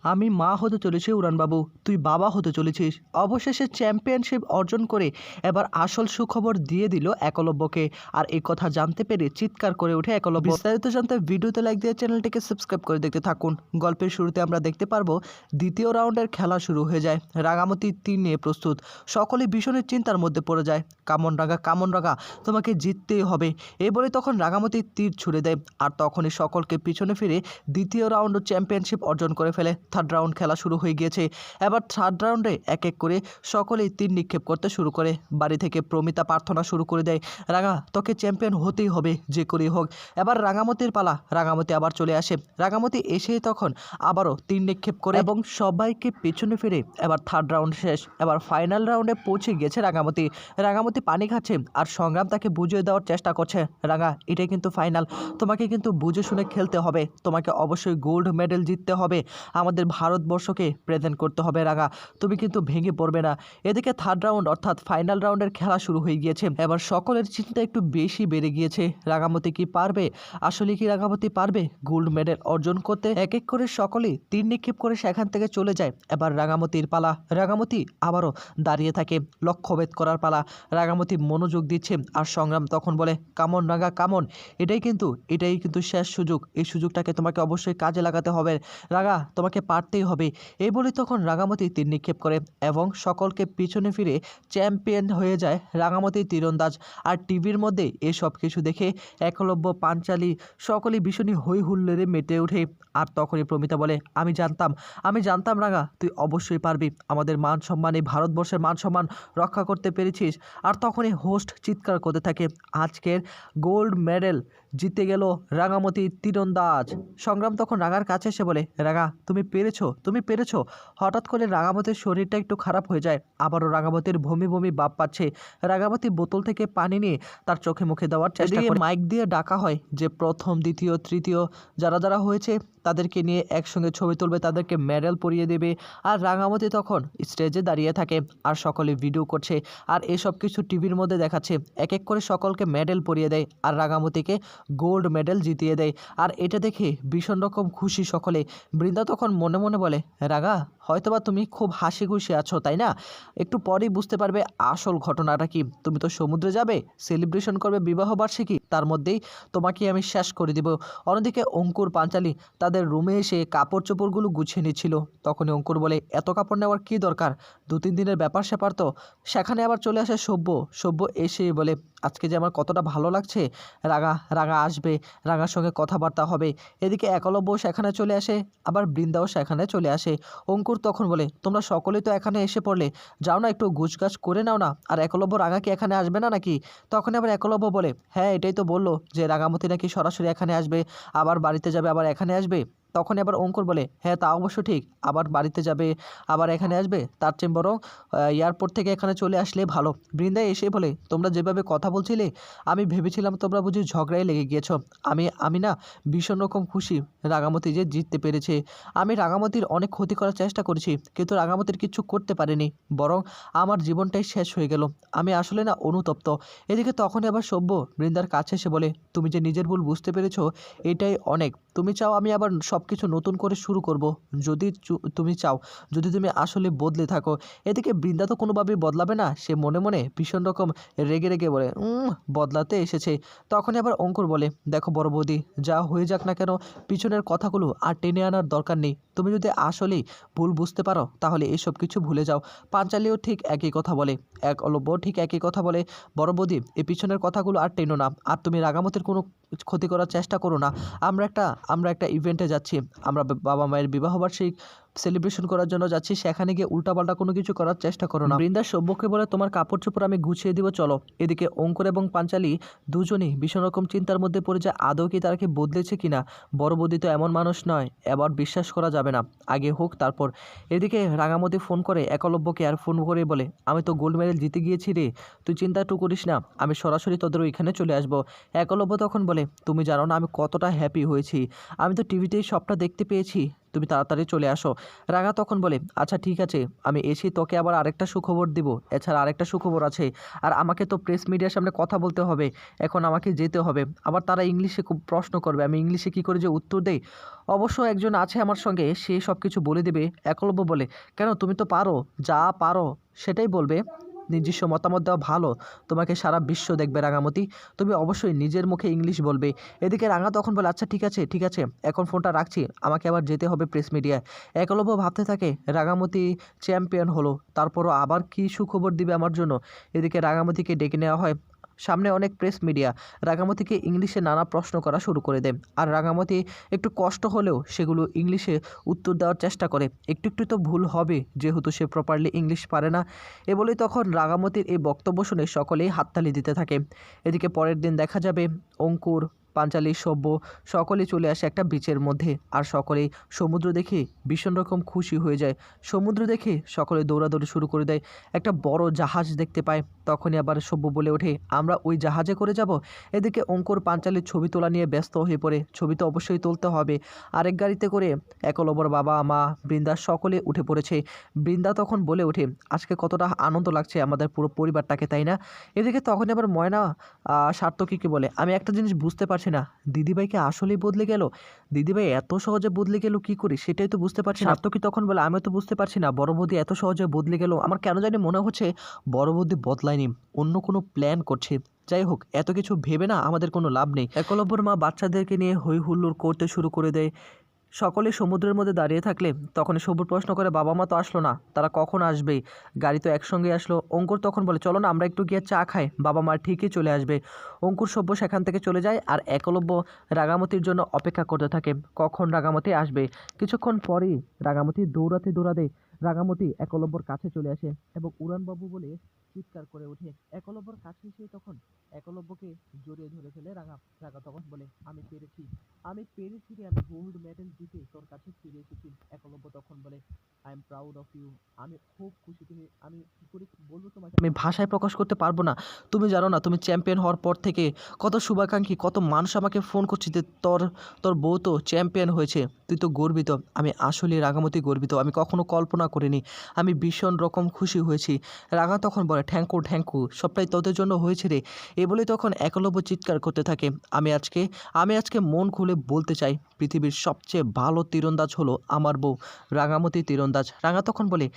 আমি মা হতে চলেছি উড়ানবাবু, তুই বাবা হতে চলেছিস। অবশেষে চ্যাম্পিয়নশিপ অর্জন করে এবার আসল সুখবর দিয়ে দিল একলব্যকে। আর এই কথা জানতে পেরে চিৎকার করে ওঠে একলব্য। বিস্তারিত জানতে ভিডিওতে লাইক দিয়ে চ্যানেলটিকে সাবস্ক্রাইব করে দেখতে থাকুন। গল্পের শুরুতে আমরা দেখতে পারবো দ্বিতীয় রাউন্ডের খেলা শুরু হয়ে যায়। রাঙামাটি তীর নিয়ে প্রস্তুত। সকলেই ভীষণের চিন্তার মধ্যে পড়ে যায়। কামন রাঙা তোমাকে জিততেই হবে, এই বলে তখন রাঙামাটি তীর ছুড়ে দেয়। আর তখনই সকলকে পিছনে ফিরে দ্বিতীয় রাউন্ড চ্যাম্পিয়নশিপ অর্জন করে ফেলে। থার্ড রাউন্ড খেলা শুরু হয়ে গিয়েছে। এবার থার্ড রাউন্ডে এক এক করে সকলেই তীর নিক্ষেপ করতে শুরু করে। বাড়ি থেকে প্রমিতা প্রার্থনা শুরু করে দেয়, রাঙা তোকে চ্যাম্পিয়ন হতেই হবে যে করেই হোক। এবার রাঙামতির পালা। রাঙামতি আবার চলে আসে। রাঙামতি এসেই তখন আবারও তীর নিক্ষেপ করে এবং সবাইকে পেছনে ফিরে এবার থার্ড রাউন্ড শেষ। এবার ফাইনাল রাউন্ডে পৌঁছে গিয়েছে রাঙামতি। রাঙামতি পানি খাচ্ছে আর সংগ্রাম তাকে বুঝিয়ে দেওয়ার চেষ্টা করছে, রাঙা এটাই কিন্তু ফাইনাল, তোমাকে কিন্তু বুঝে শুনে খেলতে হবে, তোমাকে অবশ্যই গোল্ড মেডেল জিততে হবে, আমাদের ভারতবর্ষকে প্রেজেন্ট করতে হবে রাঙা, তুমি কিন্তু ভেঙে পড়বে না। এদিকে থার্ড রাউন্ড অর্থাৎ ফাইনাল রাউন্ডের খেলা শুরু হয়ে গিয়েছে। এবার সকলের চিন্তা একটু বেশি বেড়ে গিয়েছে। রাঙামতি কি পারবে? আসলে কি রাঙামতি পারবে গোল্ড মেডেল অর্জন করতে? এক এক করে সকলেই তীর নিক্ষেপ করে সেখান থেকে চলে যায়। এবার রাঙামতির পালা। রাঙামতি আবারও দাঁড়িয়ে থাকে, লক্ষ্যভেদ করার পালা। রাঙামতি মনোযোগ দিচ্ছে আর সংগ্রাম তখন বলে, কামন রাঙা কামন, এটাই কিন্তু শেষ সুযোগ, এই সুযোগটাকে তোমাকে অবশ্যই কাজে লাগাতে হবে রাঙা, তোমাকে পারতেই হবে। এই বলে তখন রাঙামতি তীর নিক্ষেপ করে এবং সকলকে পিছনে ফিরে চ্যাম্পিয়ন হয়ে যায় রাঙামতি তীরন্দাজ। আর টিভির মধ্যে এসব কিছু দেখে একলব্য, পাঞ্চালী সকলেই ভীষণই হই হুল্লোড়ে মেতে ওঠে। আর তখনই প্রমিতা বলে, আমি জানতাম রাঙা তুই অবশ্যই পারবি, আমাদের মান সম্মান, এই ভারতবর্ষের মান সম্মান রক্ষা করতে পেরেছিস। আর তখনই হোস্ট চিৎকার করতে থাকে, আজকের গোল্ড মেডেল জিতে গেল রাঙামতি তীরন্দাজ। সংগ্রাম তখন রাঙার কাছে এসে বলে, রাঙা তুমি পেরেছো। হঠাৎ করে রাঙামতির শরীরটা একটু খারাপ হয়ে যায়। আবারও রাঙামতির বমি ভাব পাচ্ছে। রাঙামতি বোতল থেকে পানি নিয়ে তার চোখে মুখে দেওয়ার চেষ্টা করে। মাইক দিয়ে ডাকা হয় যে প্রথম, দ্বিতীয়, তৃতীয় যারা হয়েছে তাদেরকে নিয়ে একসঙ্গে ছবি তুলবে, তাদেরকে মেডেল পরিয়ে দেবে। আর রাঙামতি তখন স্টেজে দাঁড়িয়ে থাকে আর সকলে ভিডিও করছে আর এসব কিছু টিভির মধ্যে দেখাচ্ছে। এক এক করে সকলকে মেডেল পরিয়ে দেয় আর রাঙামতিকে গোল্ড মেডেল জিতিয়ে দেয়। আর এটা দেখে ভীষণ রকম খুশি সকলে। বৃন্দা তখন মনে মনে বলে, রাঙা হয়তোবা তুমি খুব হাসি খুশি আছো তাই না, একটু পরেই বুঝতে পারবে আসল ঘটনাটা কি। তুমি তো সমুদ্রে যাবে, সেলিব্রেশন করবে বিবাহবার্ষিকী, তার মধ্যেই তোমাকে আমি শেষ করে দিব। অন্যদিকে অঙ্কুর, পাঞ্চালী তাদের রুমে এসে কাপড় চোপড়গুলো গুছিয়ে নিচ্ছিল। তখনই অঙ্কুর বলে, এত কাপড় নেওয়ার কী দরকার, 2-3 দিনের ব্যাপার স্যাপার তো। সেখানে আবার চলে আসে সভ্য এসে বলে, আজকে যে আমার কতটা ভালো লাগছে, রাঙা আসবে, রাঙার সঙ্গে কথাবার্তা হবে। এদিকে একলব্য সেখানে চলে আসে, আবার বৃন্দাও সেখানে চলে আসে। অঙ্কুর তখন বলে, তোমরা সকলেই তো এখানে এসে পড়লে, যাও না একটু গুছগাছ করে নাও না। আর একলব্য, রাঙা কি এখানে আসবে না নাকি? তখন আবার একলব্য বলে, হ্যাঁ এটাই তো বললো যে রাঙামতি নাকি সরাসরি এখানে আসবে, আবার বাড়িতে যাবে, আবার এখানে আসবে। তখন আবার অঙ্কুর বলে, হ্যাঁ তা অবশ্য ঠিক, আবার বাড়িতে যাবে আবার এখানে আসবে, তার চেয়ে বরং এয়ারপোর্ট থেকে এখানে চলে আসলে ভালো। বৃন্দায় এসে বলে, তোমরা যেভাবে কথা বলছিলে আমি ভেবেছিলাম তোমরা বুঝি ঝগড়ায় লেগে গিয়েছো। আমি না ভীষণ রকম খুশি রাঙামতি যে জিততে পেরেছে। আমি রাঙামতির অনেক ক্ষতি করার চেষ্টা করেছি কিন্তু রাঙামতির কিচ্ছু করতে পারিনি, বরং আমার জীবনটাই শেষ হয়ে গেল। আমি আসলে না অনুতপ্ত। এদিকে তখনই আবার বৃন্দার কাছে এসে বলে, তুমি যে নিজের ভুল বুঝতে পেরেছো এটাই অনেক। তুমি চাও আমি আবার সব কিছু নতুন করে শুরু করব, যদি তুমি চাও, যদি তুমি আসলে বদলে থাকো। এদিকে বৃন্দা তো কোনোভাবেই বদলাবে না, সে মনে মনে ভীষণ রকম রেগে বলে, বদলাতে এসেছে। তখনই আবার অঙ্কুর বলে, দেখো বড় বৌদি, যা হয়ে যাক না কেন পিছনের কথাগুলো আর টেনে আনার দরকার নেই। তুমি যদি আসলেই ভুল বুঝতে পারো তাহলে এসব কিছু ভুলে যাও। পাঞ্চালীও ঠিক একই কথা বলে, একলব্য ঠিক একই কথা বলে, বড় বৌদি এই পিছনের কথাগুলো আর টেনো না, আর তুমি রাঙামতির কোনো ক্ষতি করার চেষ্টা করো না। আমরা একটা ইভেন্টে যাচ্ছি, আমরা বাবা মায়ের বিবাহবার্ষিকী সেলিব্রেশন করার জন্য যাচ্ছি, সেখানে গিয়ে উল্টাপাল্টা কোনো কিছু করার চেষ্টা করো না। বৃন্দা সভ্যকে বলে, তোমার কাপড় চোপড় আমি গুছিয়ে দিব, চলো। এদিকে অঙ্কুর এবং পাঞ্চালী দুজনেই ভীষণ রকম চিন্তার মধ্যে পড়ে যায়, আদৌ কি তারা কি বদলেছে কিনা। বড় বৌদি তো এমন মানুষ নয়, এবার বিশ্বাস করা যাবে না, আগে হোক তারপর। এদিকে রাঙামতি ফোন করে একলব্যকে, আর ফোন করে বলে, আমি তো গোল্ড মেডেল জিতে গিয়েছি রে, তুই চিন্তা একটু করিস না, আমি সরাসরি তোদের ওইখানে চলে আসবো। একলব্য তখন বলে, তুমি জানো না আমি কতটা হ্যাপি হয়েছি, আমি তো টিভিতেই সবটা দেখতে পেয়েছি, তুমি তাড়াতাড়ি চলে আসো। রাঙা তখন বলে, আচ্ছা ঠিক আছে, আমি এসে তোকে আবার আরেকটা সুখবর দিব। এছাড়া আরেকটা সুখবর আছে, আর আমাকে তো প্রেস মিডিয়ার সামনে কথা বলতে হবে, এখন আমাকে যেতে হবে। আবার তারা ইংলিশে খুব প্রশ্ন করবে, আমি ইংলিশে কী করে যে উত্তর দেই। অবশ্য একজন আছে আমার সঙ্গে, সে সব কিছু বলে দেবে। একলব্য বলে, কেন, তুমি তো পারো, যা পারো সেটাই বলবে। নিজস্ব মতামত দেওয়া ভালো, তোমাকে সারা বিশ্ব দেখবে রাঙামতি, তুমি অবশ্যই নিজের মুখে ইংলিশ বলবে। এদিকে রাঙা তখন বলে, আচ্ছা ঠিক আছে ঠিক আছে, এখন ফোনটা রাখছি, আমাকে আবার যেতে হবে প্রেস মিডিয়ায়। একলব্য ভাবতে থাকে, রাঙামতি চ্যাম্পিয়ন হলো, তারপরও আবার কী সুখবর দিবে আমার জন্য। এদিকে রাঙামতিকে ডেকে নেওয়া হয়, সামনে অনেক প্রেস মিডিয়া। রাঙামতিকে ইংলিশে নানা প্রশ্ন করা শুরু করে দেয়, আর রাঙামতি একটু কষ্ট হলেও সেগুলো ইংলিশে উত্তর দেওয়ার চেষ্টা করে। একটু একটু তো ভুল হবে, যেহেতু সে প্রপারলি ইংলিশ পারে না। এ বলেই তখন রাঙামতির এই বক্তব্য শুনে সকলেই হাততালি দিতে থাকে। এদিকে পরের দিন দেখা যাবে অঙ্কুর, পাঞ্চালী, সব্য সকলেই চলে আসে একটা বিচের মধ্যে, আর সকলেই সমুদ্র দেখে ভীষণ রকম খুশি হয়ে যায়। সমুদ্র দেখে সকলে দৌড়াদৌড়ি শুরু করে দেয়। একটা বড় জাহাজ দেখতে পায়, তখনই আবার সব্য বলে ওঠে, আমরা ওই জাহাজে করে যাব। এদিকে অঙ্কুর পাঞ্চালীর ছবি তোলা নিয়ে ব্যস্ত হয়ে পড়ে, ছবি তো অবশ্যই তুলতে হবে। আরেক গাড়িতে করে একলব্যর বাবা মা বৃন্দা সকলে উঠে পড়েছে। বৃন্দা তখন বলে ওঠে, আজকে কতটা আনন্দ লাগছে আমাদের পুরো পরিবারটাকে, তাই না? এদিকে তখন আবার ময়না সার্থকীকে বলে, আমি একটা জিনিস বুঝতে পারছি না, দিদিভাইকে আসলেই বদলে গেল? দিদিভাই এত সহজে বদলে গেল কি করে, সেটাই তো বুঝতে পারছি না। সার্থকী তখন বলে, আমিও তো বুঝতে পারছি না, বড় বৌদি এত সহজে বদলে গেল। আমার কেন জানি মনে হচ্ছে বড় বৌদি বদলায়নি, অন্য কোনো প্ল্যান করছে। যাই হোক, এত কিছু ভেবে না আমাদের কোনো লাভ নেই। একলব্যর মা বাচ্চাদেরকে নিয়ে হই হুল্লোড় করতে শুরু করে দেয়। সকলে সমুদ্রের মধ্যে দাঁড়িয়ে থাকলে তখনই সবুর প্রশ্ন করে, বাবা মা তো আসলো না, তারা কখন আসবে? গাড়ি তো একসঙ্গে আসলো। অঙ্কুর তখন বলে, চলো না আমরা একটু গিয়ে চা খাই, বাবা মা ঠিকই চলে আসবে। অঙ্কুর সভ্য সেখান থেকে চলে যায়, আর একলব্য রাঙামতির জন্য অপেক্ষা করতে থাকে, কখন রাঙামতি আসবে। কিছুক্ষণ পরেই রাঙামতি দৌড়াতে দৌড়াতে রাঙামতি একলব্যর কাছে চলে আসে এবং উড়ানবাবু বলে চিৎকার করে ওঠে। একলব্যর কাছে এসে তখন একলব্যকে জড়িয়ে ধরে ফেলে রাঙা। রাঙা তখন বলে, আমি পেরেছি, আমি পেরেছি রে, আমি গোল্ড মেডেল জিতে তোর কাছে ফিরে এসেছি। একলব্য তখন বলে, I am proud of you, আমি খুব খুশি। তুমি, আমি কি করে বলবো তোমাকে, আমি ভাষায় প্রকাশ করতে পারবো না। তুমি জানো না, তুমি চ্যাম্পিয়ন হওয়ার পর থেকে কত শুভাকাঙ্ক্ষী, কত মানুষ আমাকে ফোন করছে যে তোর তোর বউ তো চ্যাম্পিয়ন হয়েছে, তুই তো গর্বিত। আমি আসলে রাঙামতি গর্বিত, আমি কখনো কল্পনা করিনি, আমি ভীষণ রকম খুশি হয়েছি। রাঙা তখন বলে, থ্যাঙ্কু থ্যাঙ্কু, সবটাই তোদের জন্য হয়েছে রে। এ বলে তখন একলব্য চিৎকার করতে থাকে, আমি আজকে মন খুলে বলতে চাই, পৃথিবীর সবচেয়ে ভালো তীরন্দাজ হলো আমার বউ, রাঙামতি তীরন্দাজ। রাঙা তখন বলে,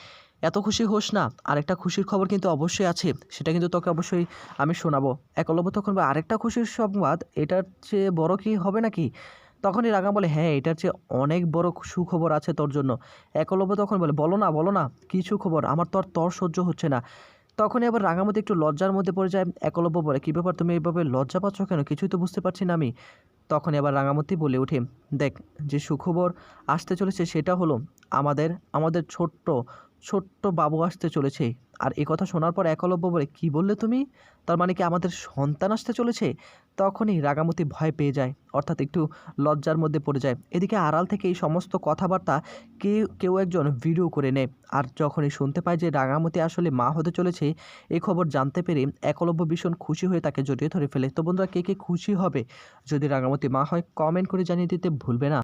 এত খুশি হোস না, আরেকটা খুশির খবর কিন্তু অবশ্যই আছে, সেটা কিন্তু তোকে অবশ্যই আমি শোনাবো। একলব্য তখন বলে, আরেকটা খুশির সংবাদ, এটার চেয়ে বড় কি হবে নাকি? তখনই রাঙা বলে, হ্যাঁ, এটার চেয়ে অনেক বড় সুখবর আছে তোর জন্য। একলব্য তখন বলে, বলো না কী সুখবর, আমার তো আর তর সহ্য হচ্ছে না। তখনই আবার রাঙামতি একটু লজ্জার মধ্যে পড়ে যায়। একলব্য বলে, কী ব্যাপার, তুমি এইভাবে লজ্জা পাচ্ছ কেন, কিছুই তো বুঝতে পারছি না আমি। তখনই আবার রাঙামতি বলে ওঠে, দেখ, যে সুখবর আসতে চলেছে সেটা হলো আমাদের আমাদের ছোট্ট ছোট্ট বাবু আসতে চলেছে। আর এই কথা শোনার পর একলব্য বলে, কি বললে তুমি, তার মানে কি আমাদের সন্তান আসতে চলেছে? তখনই রাঙামতি ভয় পেয়ে যায়, অর্থাৎ একটু লজ্জার মধ্যে পড়ে যায়। এদিকে আড়াল থেকে এই সমস্ত কথাবার্তা কেউ একজন ভিডিও করে নেয়, আর যখনই শুনতে পায় যে রাঙামতি আসলে মা হতে চলেছে, এই খবর জানতে পেরে একলব্য ভীষণ খুশি হয়ে তাকে জড়িয়ে ধরে ফেলে। তো বন্ধুরা, কে কে খুশি হবে যদি রাঙামতি মা হয়, কমেন্ট করে জানিয়ে দিতে ভুলবে না।